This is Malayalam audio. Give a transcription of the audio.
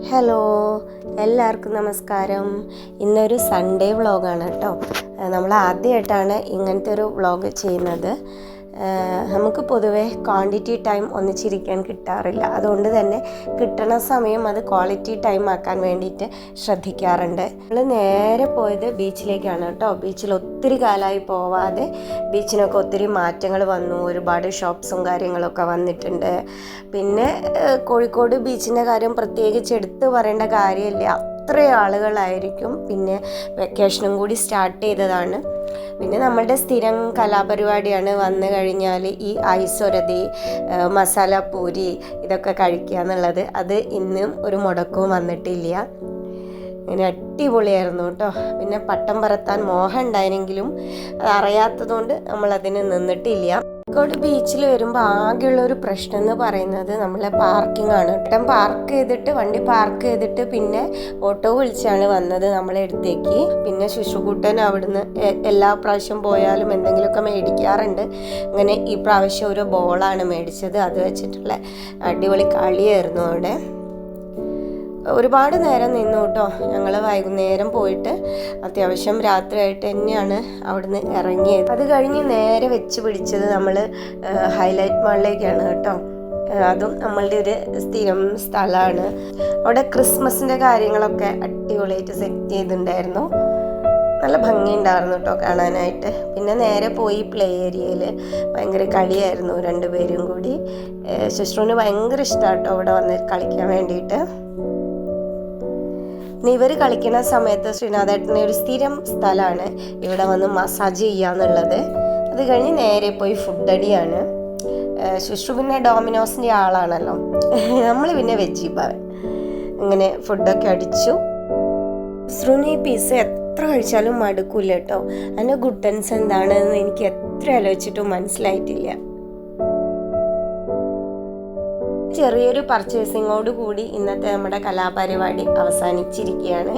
ഹലോ, എല്ലാവർക്കും നമസ്കാരം. ഇന്നൊരു സൺഡേ വ്ളോഗാണ് കേട്ടോ. നമ്മൾ ആദ്യമായിട്ടാണ് ഇങ്ങനത്തെ ഒരു വ്ളോഗ് ചെയ്യുന്നത്. നമുക്ക് പൊതുവേ ക്വാണ്ടിറ്റി ടൈം ഒന്നിച്ചിരിക്കാൻ കിട്ടാറില്ല. അതുകൊണ്ട് തന്നെ കിട്ടണ സമയം അത് ക്വാളിറ്റി ടൈം ആക്കാൻ വേണ്ടിയിട്ട് ശ്രദ്ധിക്കാറുണ്ട്. നമ്മൾ നേരെ പോയത് ബീച്ചിലേക്കാണ് കേട്ടോ. ബീച്ചിൽ ഒത്തിരി കാലമായി പോവാതെ ബീച്ചിനൊക്കെ ഒത്തിരി മാറ്റങ്ങൾ വന്നു. ഒരുപാട് ഷോപ്സും കാര്യങ്ങളൊക്കെ വന്നിട്ടുണ്ട്. പിന്നെ കോഴിക്കോട് ബീച്ചിൻ്റെ കാര്യം പ്രത്യേകിച്ച് എടുത്തു പറയേണ്ട കാര്യമില്ല. അത്ര ആളുകളായിരിക്കും. പിന്നെ വെക്കേഷനും കൂടി സ്റ്റാർട്ട് ചെയ്തതാണ്. പിന്നെ നമ്മളുടെ സ്ഥിരം കലാപരിപാടിയാണ് വന്നു കഴിഞ്ഞാൽ ഈ ഐസൊരതി, മസാല പൂരി ഇതൊക്കെ കഴിക്കുക എന്നുള്ളത്. അത് ഇന്നും ഒരു മുടക്കവും വന്നിട്ടില്ല. അങ്ങനെ അടിപൊളിയായിരുന്നു കേട്ടോ. പിന്നെ പട്ടം പറത്താൻ മോഹം ഉണ്ടായിരുന്നെങ്കിലും അത് അറിയാത്തതുകൊണ്ട് നമ്മളതിന് നിന്നിട്ടില്ല. കോഴിക്കോട് ബീച്ചിൽ വരുമ്പോൾ ആകെയുള്ളൊരു പ്രശ്നം എന്ന് പറയുന്നത് നമ്മളെ പാർക്കിംഗ് ആണ്. വണ്ടി പാർക്ക് ചെയ്തിട്ട് പിന്നെ ഓട്ടോ വിളിച്ചാണ് വന്നത് നമ്മളെ അടുത്തേക്ക്. പിന്നെ ശുശ്രുകൂട്ടൻ അവിടുന്ന് എല്ലാ പ്രാവശ്യം പോയാലും എന്തെങ്കിലുമൊക്കെ മേടിക്കാറുണ്ട്. അങ്ങനെ ഈ പ്രാവശ്യം ഒരു ബോളാണ് മേടിച്ചത്. അത് വെച്ചിട്ടുള്ള അടിപൊളി കളിയായിരുന്നു അവിടെ. ഒരുപാട് നേരം നിന്നു കേട്ടോ. ഞങ്ങൾ വൈകുന്നേരം പോയിട്ട് അത്യാവശ്യം രാത്രിയായിട്ട് തന്നെയാണ് അവിടുന്ന് ഇറങ്ങിയത്. അത് കഴിഞ്ഞ് നേരെ വെച്ച് പിടിച്ചത് നമ്മൾ ഹൈലൈറ്റ് മാളിലേക്കാണ് കേട്ടോ. അതും നമ്മളുടെ ഒരു സ്ഥിരം സ്ഥലമാണ്. അവിടെ ക്രിസ്മസിൻ്റെ കാര്യങ്ങളൊക്കെ അടിപൊളിയായിട്ട് സെറ്റ് ചെയ്തിട്ടുണ്ടായിരുന്നു. നല്ല ഭംഗിയുണ്ടായിരുന്നു കേട്ടോ കാണാനായിട്ട്. പിന്നെ നേരെ പോയി പ്ലേ ഏരിയയിൽ ഭയങ്കര കളിയായിരുന്നു രണ്ടുപേരും കൂടി. ശുശ്രൂന് ഭയങ്കര ഇഷ്ടമാണ് കേട്ടോ അവിടെ വന്ന് കളിക്കാൻ വേണ്ടിയിട്ട്. ഇനി ഇവർ കളിക്കുന്ന സമയത്ത് ശ്രീനാഥേട്ടന് ഒരു സ്ഥിരം സ്ഥലമാണ് ഇവിടെ വന്ന് മസാജ് ചെയ്യാന്നുള്ളത്. അത് കഴിഞ്ഞ് നേരെ പോയി ഫുഡ് അടിയാണ്. ശുശ്രു പിന്നെ ഡോമിനോസിൻ്റെ ആളാണല്ലോ, നമ്മൾ പിന്നെ വെജ് ഭവൻ. അങ്ങനെ ഫുഡൊക്കെ അടിച്ചു. ശുശ്രുവിന് ഈ പിസ്സ എത്ര കഴിച്ചാലും മടുക്കൂല കേട്ടോ. അതിൻ്റെ ഗുട്ടൻസ് എന്താണെന്ന് എനിക്ക് എത്ര ആലോചിച്ചിട്ടും മനസ്സിലായിട്ടില്ല. ചെറിയൊരു പർച്ചേസിങ്ങോട് കൂടി ഇന്നത്തെ നമ്മുടെ കലാപരിപാടി അവസാനിച്ചിരിക്കുകയാണ്.